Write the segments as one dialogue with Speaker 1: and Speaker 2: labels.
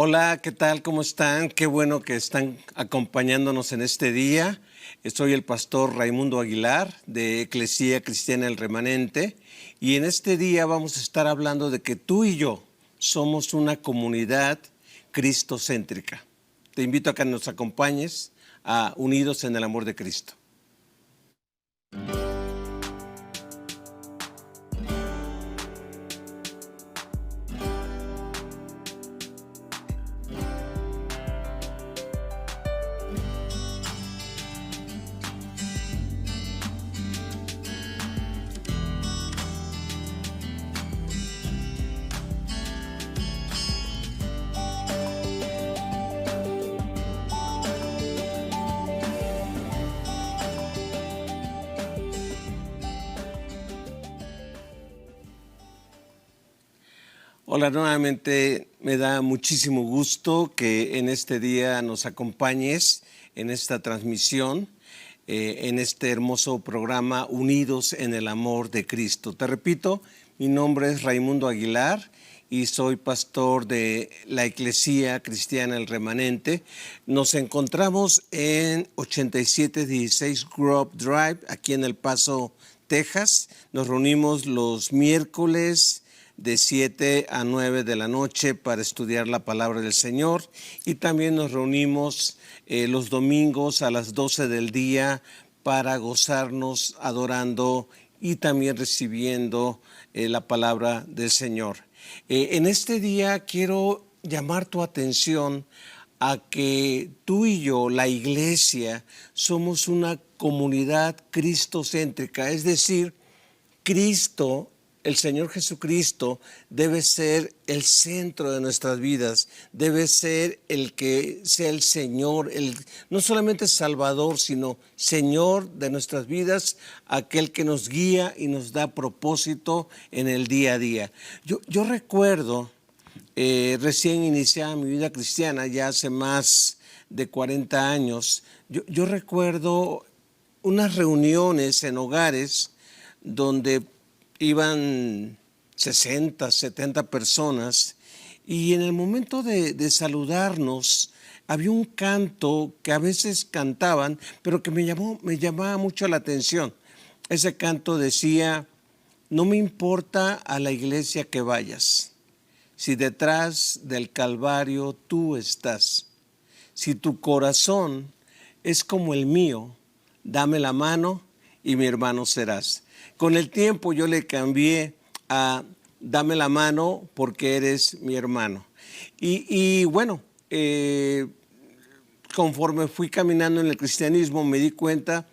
Speaker 1: Hola, ¿qué tal? ¿Cómo están? Qué bueno que están acompañándonos en este día. Soy el pastor Raimundo Aguilar de Eclesía Cristiana El Remanente y en este día vamos a estar hablando de que tú y yo somos una comunidad cristocéntrica. Te invito a que nos acompañes a Unidos en el Amor de Cristo. Hola, nuevamente me da muchísimo gusto que en este día nos acompañes en esta transmisión, en este hermoso programa Unidos en el Amor de Cristo. Te repito, mi nombre es Raimundo Aguilar y soy pastor de la Eclesía Cristiana El Remanente. Nos encontramos en 8716 Grove Drive, aquí en El Paso, Texas. Nos reunimos los miércoles de 7 a 9 de la noche para estudiar la palabra del Señor y también nos reunimos los domingos a las 12 del día para gozarnos adorando y también recibiendo la palabra del Señor. En este día quiero llamar tu atención a que tú y yo, la iglesia, somos una comunidad cristocéntrica, es decir, Cristo, el Señor Jesucristo, debe ser el centro de nuestras vidas, debe ser el que sea el Señor, no solamente Salvador, sino Señor de nuestras vidas, aquel que nos guía y nos da propósito en el día a día. Yo recuerdo, recién iniciada mi vida cristiana, ya hace más de 40 años, yo recuerdo unas reuniones en hogares donde iban 60, 70 personas y en el momento de saludarnos había un canto que a veces cantaban, pero que me llamaba mucho la atención. Ese canto decía: no me importa a la iglesia que vayas, si detrás del Calvario tú estás, si tu corazón es como el mío, dame la mano y mi hermano serás. Con el tiempo yo le cambié a dame la mano porque eres mi hermano. Y bueno, conforme fui caminando en el cristianismo me di cuenta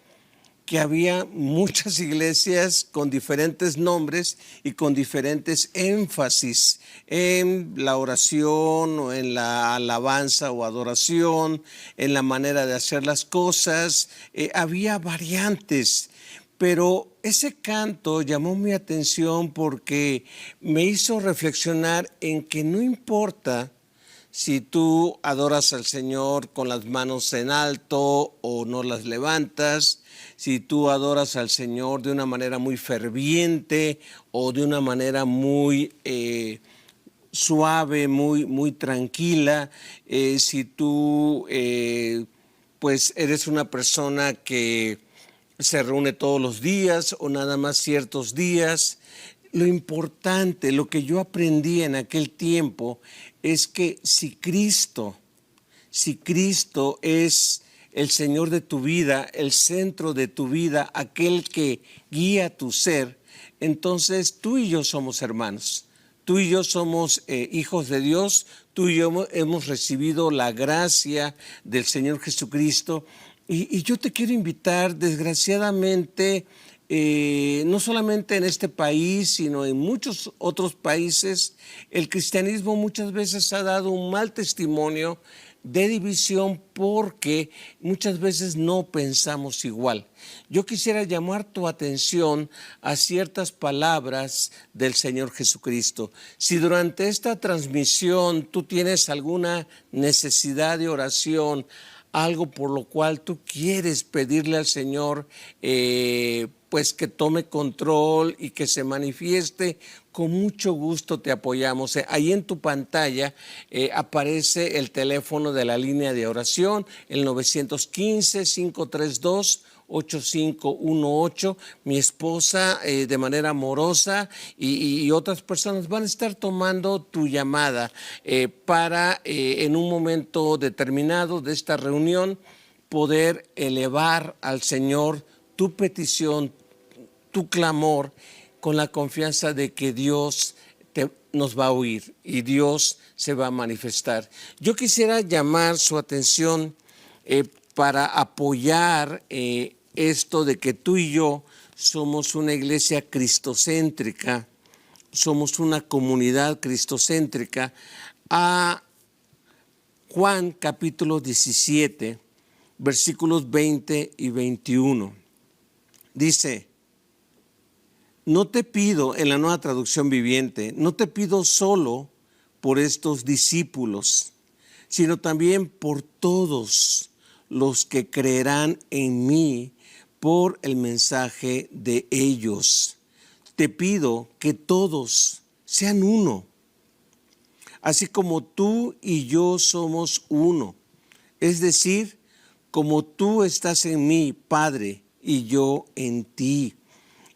Speaker 1: que había muchas iglesias con diferentes nombres y con diferentes énfasis en la oración o en la alabanza o adoración, en la manera de hacer las cosas. Había variantes. Pero ese canto llamó mi atención porque me hizo reflexionar en que no importa si tú adoras al Señor con las manos en alto o no las levantas, si tú adoras al Señor de una manera muy ferviente o de una manera muy suave, muy tranquila, si tú pues eres una persona que se reúne todos los días o nada más ciertos días. Lo importante, lo que yo aprendí en aquel tiempo es que si Cristo es el Señor de tu vida, el centro de tu vida, aquel que guía tu ser, entonces tú y yo somos hermanos. Tú y yo somos hijos de Dios, tú y yo hemos recibido la gracia del Señor Jesucristo. Y yo te quiero invitar, desgraciadamente, no solamente en este país, sino en muchos otros países, el cristianismo muchas veces ha dado un mal testimonio de división porque muchas veces no pensamos igual. Yo quisiera llamar tu atención a ciertas palabras del Señor Jesucristo. Si durante esta transmisión tú tienes alguna necesidad de oración, algo por lo cual tú quieres pedirle al Señor, pues que tome control y que se manifieste, con mucho gusto te apoyamos. Ahí en tu pantalla aparece el teléfono de la línea de oración, el 915-532-8518. Mi esposa, de manera amorosa, y otras personas van a estar tomando tu llamada para en un momento determinado de esta reunión poder elevar al Señor tu petición, tu clamor, con la confianza de que Dios nos va a oír y Dios se va a manifestar. Yo quisiera llamar su atención para apoyar esto de que tú y yo somos una iglesia cristocéntrica, somos una comunidad cristocéntrica, a Juan capítulo 17, versículos 20 y 21. Dice: no te pido, en la Nueva Traducción Viviente, no te pido solo por estos discípulos, sino también por todos los que creerán en mí por el mensaje de ellos. Te pido que todos sean uno, así como tú y yo somos uno. Es decir, como tú estás en mí, Padre, y yo en ti,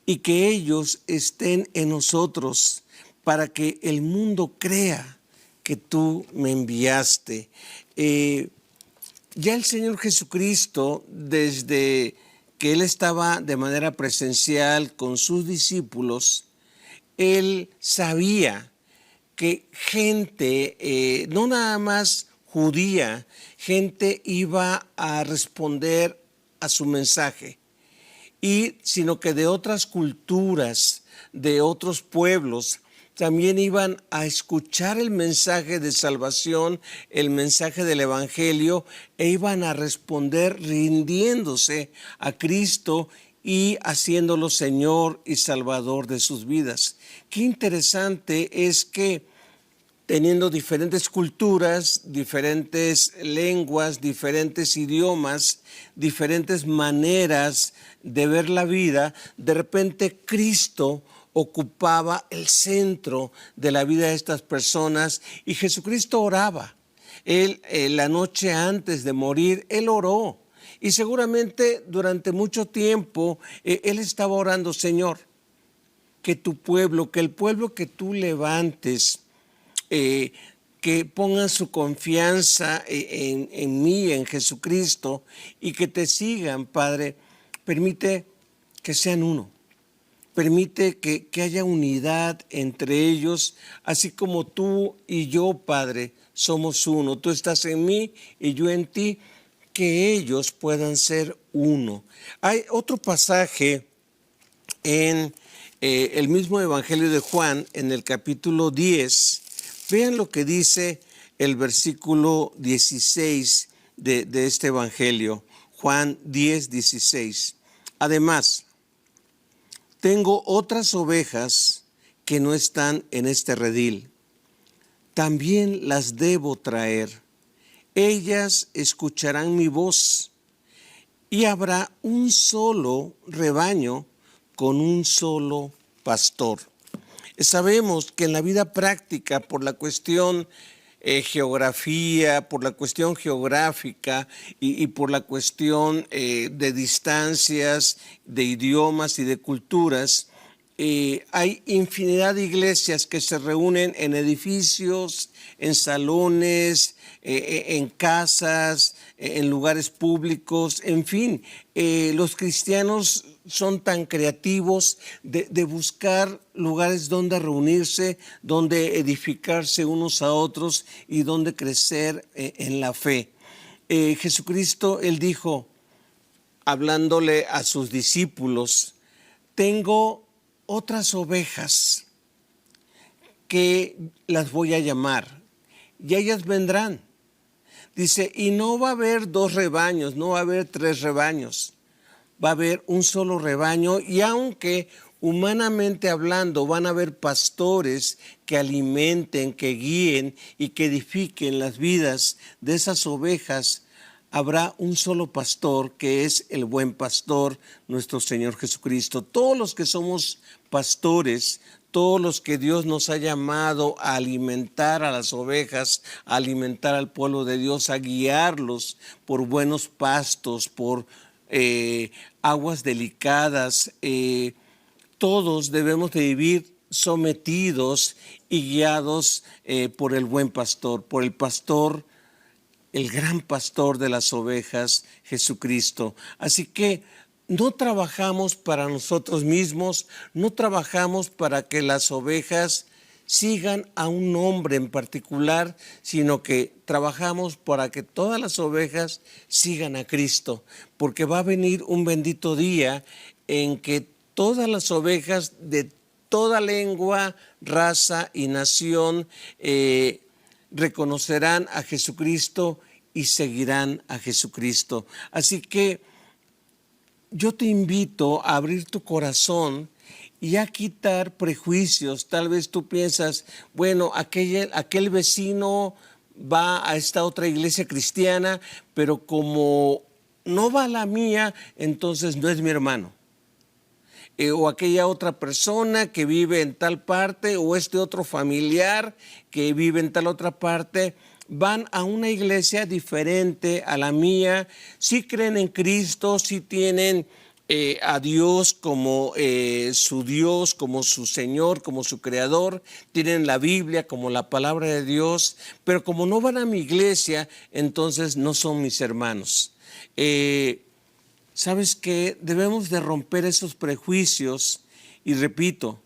Speaker 1: y que ellos estén en nosotros, para que el mundo crea que tú me enviaste. Ya el Señor Jesucristo, desde que Él estaba de manera presencial con sus discípulos, Él sabía que gente, no nada más judía, gente iba a responder a su mensaje, sino que de otras culturas, de otros pueblos, también iban a escuchar el mensaje de salvación, el mensaje del Evangelio, e iban a responder rindiéndose a Cristo y haciéndolo Señor y Salvador de sus vidas. Qué interesante es que, teniendo diferentes culturas, diferentes lenguas, diferentes idiomas, diferentes maneras de ver la vida, de repente Cristo ocupaba el centro de la vida de estas personas y Jesucristo oraba. Él, la noche antes de morir, Él oró. Y seguramente durante mucho tiempo Él estaba orando: Señor, que tu pueblo, que el pueblo que tú levantes, que pongan su confianza en mí, en Jesucristo, y que te sigan, Padre, permite que sean uno. Permite que haya unidad entre ellos, así como tú y yo, Padre, somos uno. Tú estás en mí y yo en ti, que ellos puedan ser uno. Hay otro pasaje en el mismo Evangelio de Juan, en el capítulo 10. Vean lo que dice el versículo 16 de este Evangelio, Juan 10, 16. Además, tengo otras ovejas que no están en este redil. También las debo traer. Ellas escucharán mi voz y habrá un solo rebaño con un solo pastor. Sabemos que en la vida práctica, por la cuestión geografía, por la cuestión geográfica y por la cuestión de distancias, de idiomas y de culturas, hay infinidad de iglesias que se reúnen en edificios, en salones, en casas, en lugares públicos, en fin. Los cristianos son tan creativos de buscar lugares donde reunirse, donde edificarse unos a otros y donde crecer en la fe. Jesucristo, Él dijo, hablándole a sus discípulos: tengo otras ovejas que las voy a llamar y ellas vendrán. Dice, y no va a haber 2 rebaños, no va a haber 3 rebaños, va a haber un solo rebaño. Y aunque humanamente hablando van a haber pastores que alimenten, que guíen y que edifiquen las vidas de esas ovejas, habrá un solo pastor, que es el buen pastor, nuestro Señor Jesucristo. Todos los que somos pastores, todos los que Dios nos ha llamado a alimentar a las ovejas, a alimentar al pueblo de Dios, a guiarlos por buenos pastos, por aguas delicadas, todos debemos de vivir sometidos y guiados por el buen pastor, por el pastor, el gran pastor de las ovejas, Jesucristo. Así que no trabajamos para nosotros mismos, no trabajamos para que las ovejas sigan a un hombre en particular, sino que trabajamos para que todas las ovejas sigan a Cristo, porque va a venir un bendito día en que todas las ovejas de toda lengua, raza y nación reconocerán a Jesucristo y seguirán a Jesucristo. Así que yo te invito a abrir tu corazón y a quitar prejuicios. Tal vez tú piensas, bueno, aquel vecino va a esta otra iglesia cristiana, pero como no va a la mía, entonces no es mi hermano. O aquella otra persona que vive en tal parte, o este otro familiar que vive en tal otra parte, van a una iglesia diferente a la mía, sí creen en Cristo, sí tienen a Dios como su Dios, como su Señor, como su Creador, tienen la Biblia como la palabra de Dios, pero como no van a mi iglesia, entonces no son mis hermanos. ¿Sabes qué? Debemos de romper esos prejuicios y repito,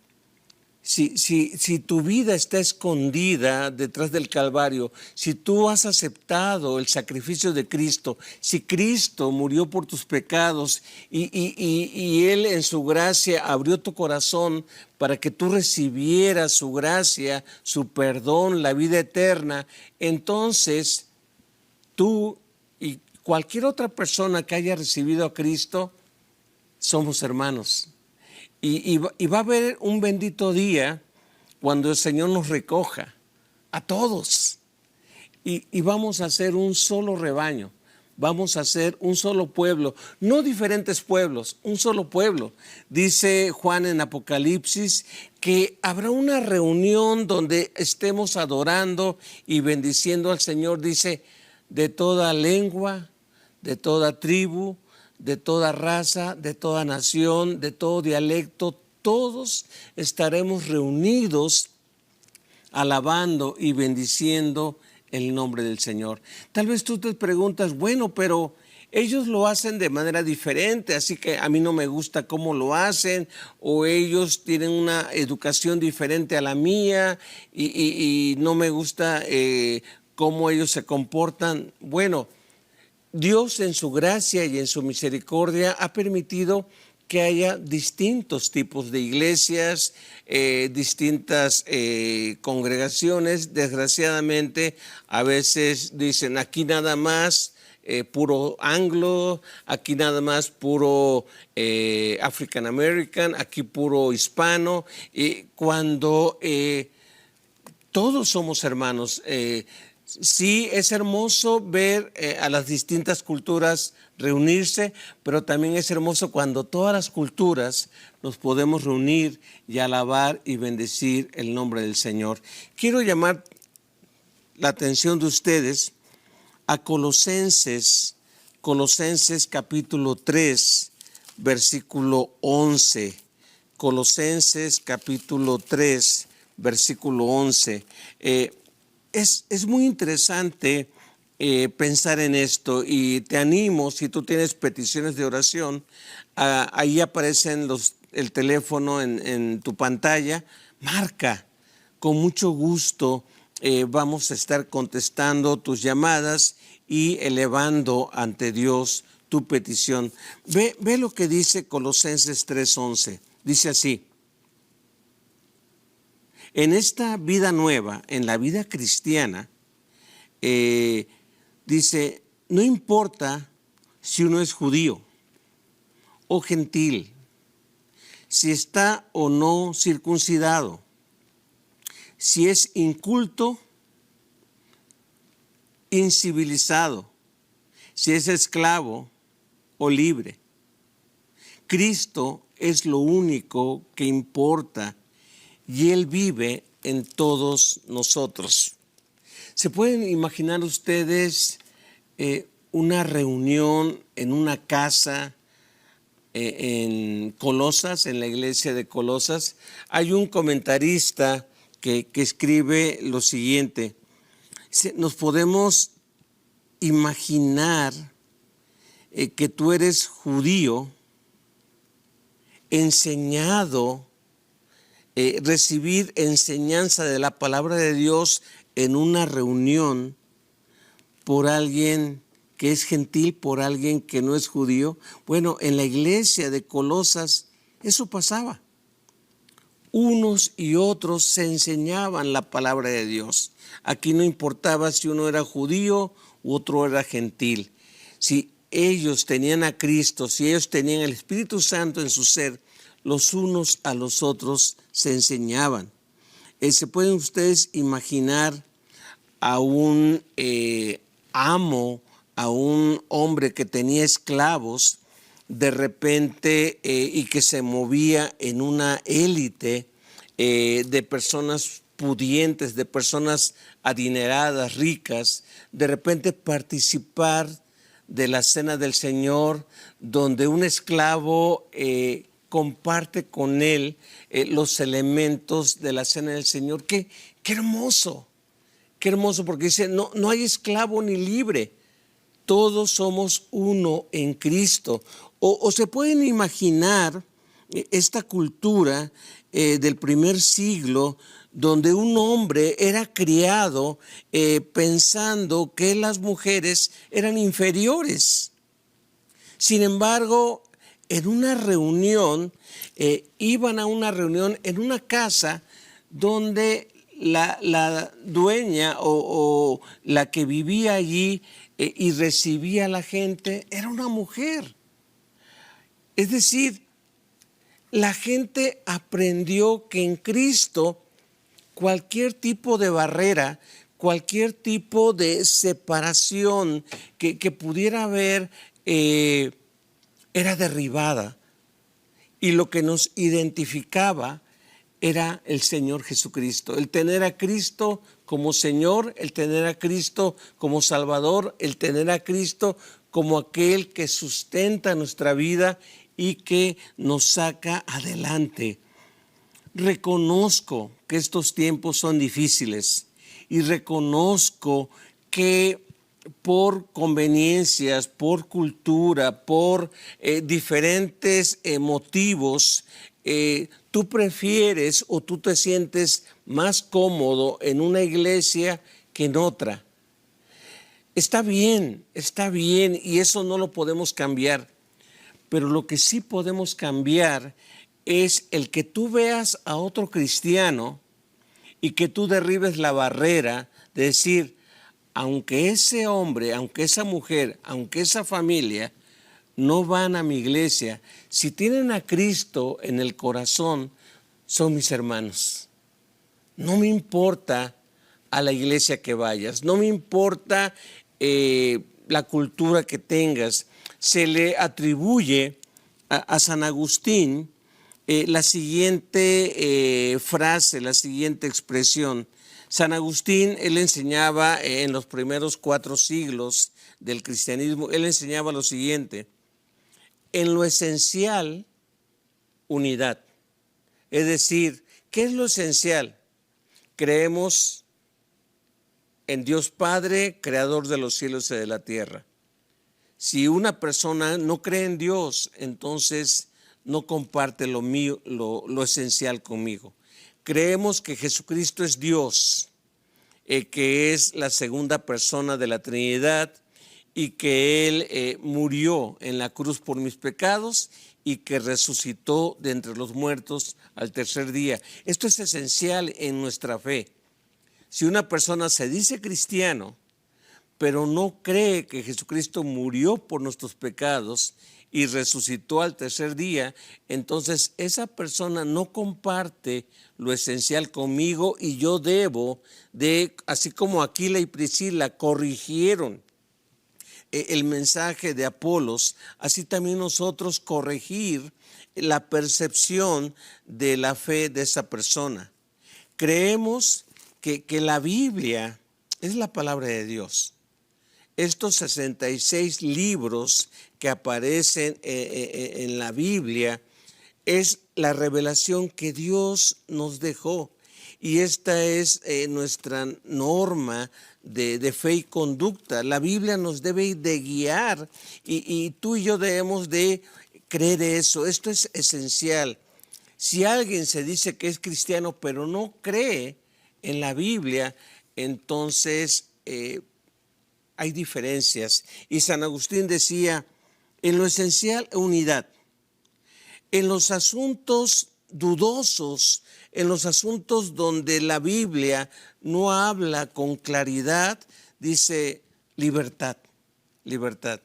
Speaker 1: si tu vida está escondida detrás del Calvario, si tú has aceptado el sacrificio de Cristo, si Cristo murió por tus pecados y Él en su gracia abrió tu corazón para que tú recibieras su gracia, su perdón, la vida eterna, entonces tú y cualquier otra persona que haya recibido a Cristo, somos hermanos. Y va a haber un bendito día cuando el Señor nos recoja a todos. Y vamos a ser un solo rebaño. Vamos a ser un solo pueblo, no diferentes pueblos, un solo pueblo. Dice Juan en Apocalipsis que habrá una reunión donde estemos adorando y bendiciendo al Señor. Dice, de toda lengua, de toda tribu, de toda raza, de toda nación, de todo dialecto, todos estaremos reunidos alabando y bendiciendo el nombre del Señor. Tal vez tú te preguntas, bueno, pero ellos lo hacen de manera diferente, así que a mí no me gusta cómo lo hacen, o ellos tienen una educación diferente a la mía y no me gusta cómo ellos se comportan. Bueno, Dios en su gracia y en su misericordia ha permitido que haya distintos tipos de iglesias, distintas congregaciones. Desgraciadamente, a veces dicen aquí nada más puro anglo, aquí nada más puro African American, aquí puro hispano, cuando todos somos hermanos. Sí, es hermoso ver a las distintas culturas reunirse, pero también es hermoso cuando todas las culturas nos podemos reunir y alabar y bendecir el nombre del Señor. Quiero llamar la atención de ustedes a Colosenses capítulo 3, versículo 11. Colosenses capítulo 3, versículo 11. Es muy interesante pensar en esto y te animo, si tú tienes peticiones de oración, ahí aparecen el teléfono en tu pantalla, marca, con mucho gusto vamos a estar contestando tus llamadas y elevando ante Dios tu petición. Ve lo que dice Colosenses 3:11, dice así. En esta vida nueva, en la vida cristiana, dice, no importa si uno es judío o gentil, si está o no circuncidado, si es inculto, incivilizado, si es esclavo o libre. Cristo es lo único que importa y Él vive en todos nosotros. ¿Se pueden imaginar ustedes una reunión en una casa en Colosas, en la iglesia de Colosas? Hay un comentarista que escribe lo siguiente: nos podemos imaginar que tú eres judío, enseñado, recibir enseñanza de la palabra de Dios en una reunión por alguien que es gentil, por alguien que no es judío. Bueno, en la iglesia de Colosas eso pasaba. Unos y otros se enseñaban la palabra de Dios. Aquí no importaba si uno era judío u otro era gentil. Si ellos tenían a Cristo, si ellos tenían el Espíritu Santo en su ser, los unos a los otros se enseñaban. ¿Se pueden ustedes imaginar a un amo, a un hombre que tenía esclavos de repente y que se movía en una élite de personas pudientes, de personas adineradas, ricas, de repente participar de la cena del Señor, donde un esclavo comparte con él los elementos de la cena del Señor? ¡Qué hermoso! ¡Qué hermoso! Porque dice, no hay esclavo ni libre, todos somos uno en Cristo. O se pueden imaginar esta cultura del primer siglo, donde un hombre era criado pensando que las mujeres eran inferiores. Sin embargo, en una reunión, iban a una reunión en una casa donde la dueña o la que vivía allí y recibía a la gente era una mujer. Es decir, la gente aprendió que en Cristo cualquier tipo de barrera, cualquier tipo de separación que pudiera haber era derribada. Y lo que nos identificaba era el Señor Jesucristo. El tener a Cristo como Señor, el tener a Cristo como Salvador, el tener a Cristo como aquel que sustenta nuestra vida y que nos saca adelante. Reconozco que estos tiempos son difíciles y reconozco que por conveniencias, por cultura, por diferentes motivos, tú prefieres o tú te sientes más cómodo en una iglesia que en otra. Está bien y eso no lo podemos cambiar, pero lo que sí podemos cambiar es el que tú veas a otro cristiano y que tú derribes la barrera de decir, aunque ese hombre, aunque esa mujer, aunque esa familia no van a mi iglesia, si tienen a Cristo en el corazón, son mis hermanos. No me importa a la iglesia que vayas, no me importa la cultura que tengas. Se le atribuye a San Agustín la siguiente frase, la siguiente expresión. San Agustín, él enseñaba en los primeros 4 siglos del cristianismo, él enseñaba lo siguiente: en lo esencial, unidad. Es decir, ¿qué es lo esencial? Creemos en Dios Padre, creador de los cielos y de la tierra. Si una persona no cree en Dios, entonces no comparte lo esencial conmigo. Creemos que Jesucristo es Dios, que es la segunda persona de la Trinidad y que Él murió en la cruz por mis pecados y que resucitó de entre los muertos al tercer día. Esto es esencial en nuestra fe. Si una persona se dice cristiano, pero no cree que Jesucristo murió por nuestros pecados y resucitó al tercer día, entonces esa persona no comparte lo esencial conmigo y yo debo de, así como Aquila y Priscila corrigieron el mensaje de Apolos, así también nosotros corregir la percepción de la fe de esa persona. Creemos que la Biblia es la palabra de Dios. Estos 66 libros que aparecen en la Biblia es la revelación que Dios nos dejó. Y esta es nuestra norma de fe y conducta. La Biblia nos debe de guiar y tú y yo debemos de creer eso. Esto es esencial. Si alguien se dice que es cristiano pero no cree en la Biblia, entonces hay diferencias. Y San Agustín decía, en lo esencial, unidad. En los asuntos dudosos, en los asuntos donde la Biblia no habla con claridad, dice libertad, libertad.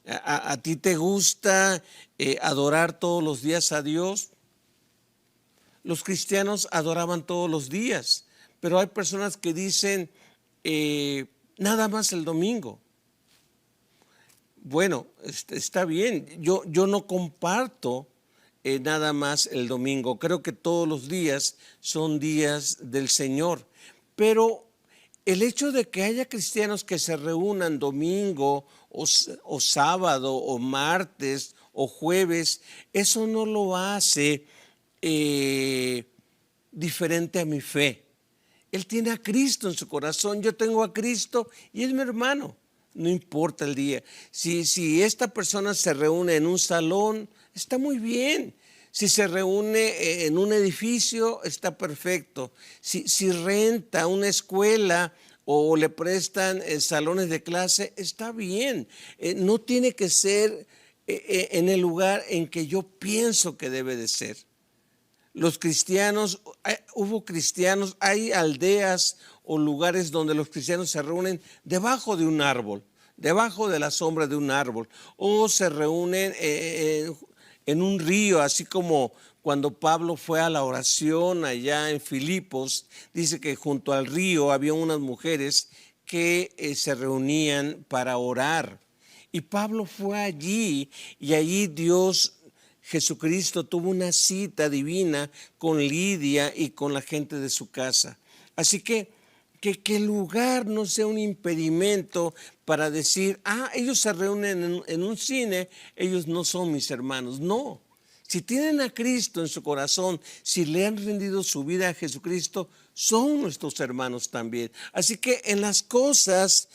Speaker 1: ¿A ti te gusta adorar todos los días a Dios? Los cristianos adoraban todos los días, pero hay personas que dicen nada más el domingo. Bueno, está bien, yo no comparto nada más el domingo. Creo que todos los días son días del Señor. Pero el hecho de que haya cristianos que se reúnan domingo o sábado o martes o jueves, eso no lo hace diferente a mi fe. Él tiene a Cristo en su corazón, yo tengo a Cristo y es mi hermano. No importa el día. Si esta persona se reúne en un salón, está muy bien. Si se reúne en un edificio, está perfecto. Si renta una escuela o le prestan salones de clase, está bien. No tiene que ser en el lugar en que yo pienso que debe de ser. Los cristianos, hubo cristianos, hay aldeas o lugares donde los cristianos se reúnen debajo de un árbol, debajo de la sombra de un árbol, o se reúnen en un río, así como cuando Pablo fue a la oración allá en Filipos, dice que junto al río había unas mujeres que se reunían para orar. Y Pablo fue allí y allí Jesucristo tuvo una cita divina con Lidia y con la gente de su casa. Así que el lugar no sea un impedimento para decir, ellos se reúnen en un cine, ellos no son mis hermanos. No, si tienen a Cristo en su corazón, si le han rendido su vida a Jesucristo, son nuestros hermanos también. Así que en las cosas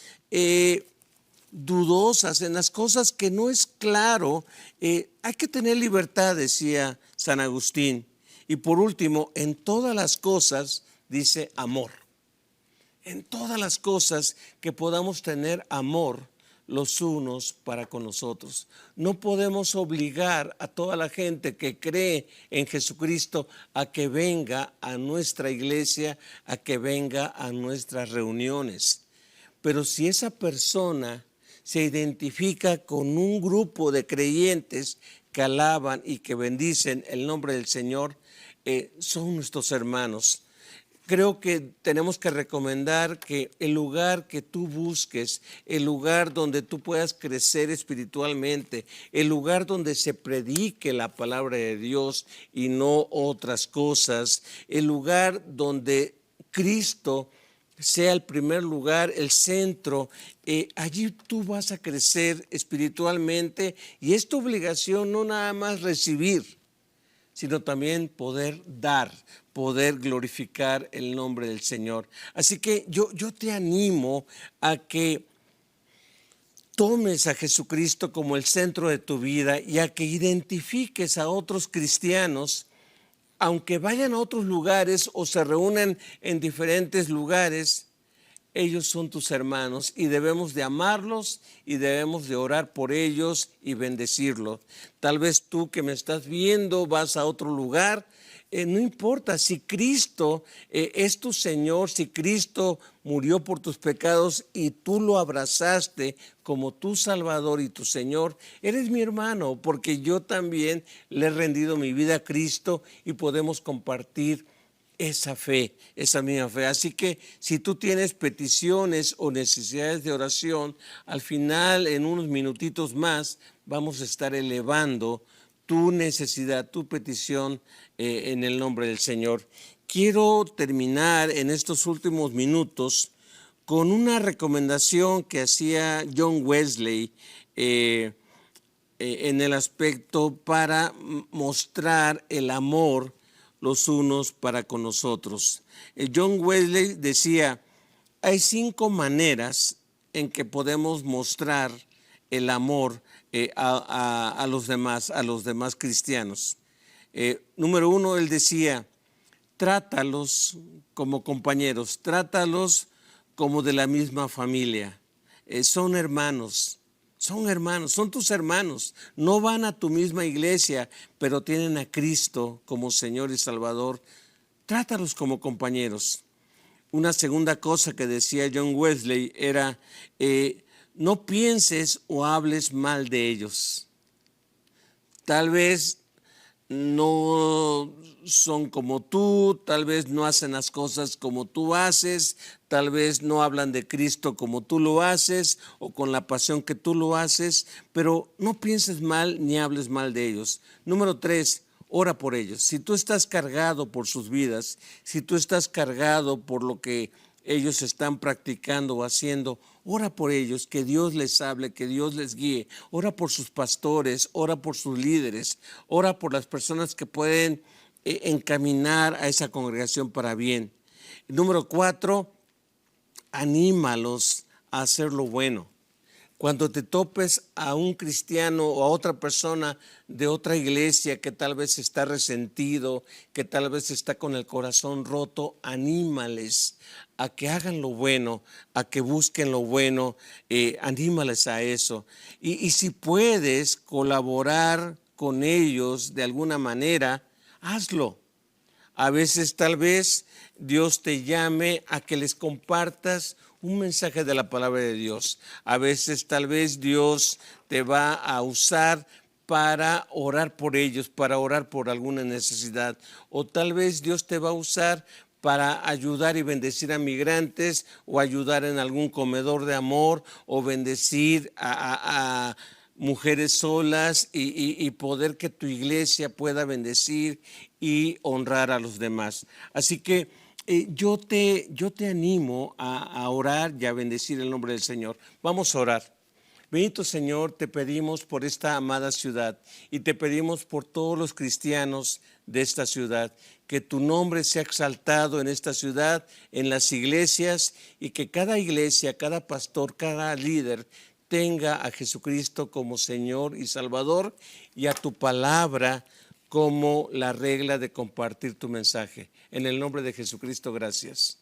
Speaker 1: dudosas, en las cosas que no es claro, hay que tener libertad, decía San Agustín. Y por último, en todas las cosas, dice amor. En todas las cosas que podamos tener amor los unos para con los otros. No podemos obligar a toda la gente que cree en Jesucristo a que venga a nuestra iglesia, a que venga a nuestras reuniones. Pero si esa persona se identifica con un grupo de creyentes que alaban y que bendicen el nombre del Señor, son nuestros hermanos. Creo que tenemos que recomendar que el lugar que tú busques, el lugar donde tú puedas crecer espiritualmente, el lugar donde se predique la palabra de Dios y no otras cosas, el lugar donde Cristo sea el primer lugar, el centro, allí tú vas a crecer espiritualmente y es tu obligación no nada más recibir, sino también poder dar, poder glorificar el nombre del Señor. Así que yo te animo a que tomes a Jesucristo como el centro de tu vida y a que identifiques a otros cristianos, aunque vayan a otros lugares o se reúnen en diferentes lugares. Ellos son tus hermanos y debemos de amarlos y debemos de orar por ellos y bendecirlos. Tal vez tú que me estás viendo vas a otro lugar, no importa, si Cristo es tu Señor, si Cristo murió por tus pecados y tú lo abrazaste como tu Salvador y tu Señor, eres mi hermano, porque yo también le he rendido mi vida a Cristo y podemos compartir esa fe, esa misma fe. Así que si tú tienes peticiones o necesidades de oración, al final, en unos minutitos más, vamos a estar elevando tu necesidad, tu petición en el nombre del Señor. Quiero terminar en estos últimos minutos con una recomendación que hacía John Wesley en el aspecto para mostrar el amor los unos para con nosotros. John Wesley decía, hay 5 maneras en que podemos mostrar el amor a los demás cristianos. Número 1, él decía, trátalos como compañeros, trátalos como de la misma familia. Son hermanos, son tus hermanos. No van a tu misma iglesia, pero tienen a Cristo como Señor y Salvador. Trátalos como compañeros. Una segunda cosa que decía John Wesley era, no pienses o hables mal de ellos. Tal vez no son como tú, tal vez no hacen las cosas como tú haces, tal vez no hablan de Cristo como tú lo haces o con la pasión que tú lo haces, pero no pienses mal ni hables mal de ellos. Número 3, ora por ellos. Si tú estás cargado por sus vidas, si tú estás cargado por lo que ellos están practicando o haciendo, ora por ellos, que Dios les hable, que Dios les guíe. Ora por sus pastores, ora por sus líderes, ora por las personas que pueden encaminar a esa congregación para bien. Número 4, anímalos a hacer lo bueno. Cuando te topes a un cristiano o a otra persona de otra iglesia que tal vez está resentido, que tal vez está con el corazón roto, anímales a que hagan lo bueno, a que busquen lo bueno, anímales a eso. Y si puedes colaborar con ellos de alguna manera, hazlo. A veces tal vez Dios te llame a que les compartas un mensaje de la palabra de Dios. A veces tal vez Dios te va a usar para orar por ellos, para orar por alguna necesidad. O tal vez Dios te va a usar para ayudar y bendecir a migrantes o ayudar en algún comedor de amor o bendecir a mujeres solas y poder que tu iglesia pueda bendecir y honrar a los demás. Así que yo te animo a orar y a bendecir el nombre del Señor. Vamos a orar. Bendito Señor, te pedimos por esta amada ciudad y te pedimos por todos los cristianos de esta ciudad, que tu nombre sea exaltado en esta ciudad, en las iglesias, y que cada iglesia, cada pastor, cada líder tenga a Jesucristo como Señor y Salvador y a tu palabra como la regla de compartir tu mensaje. En el nombre de Jesucristo, gracias.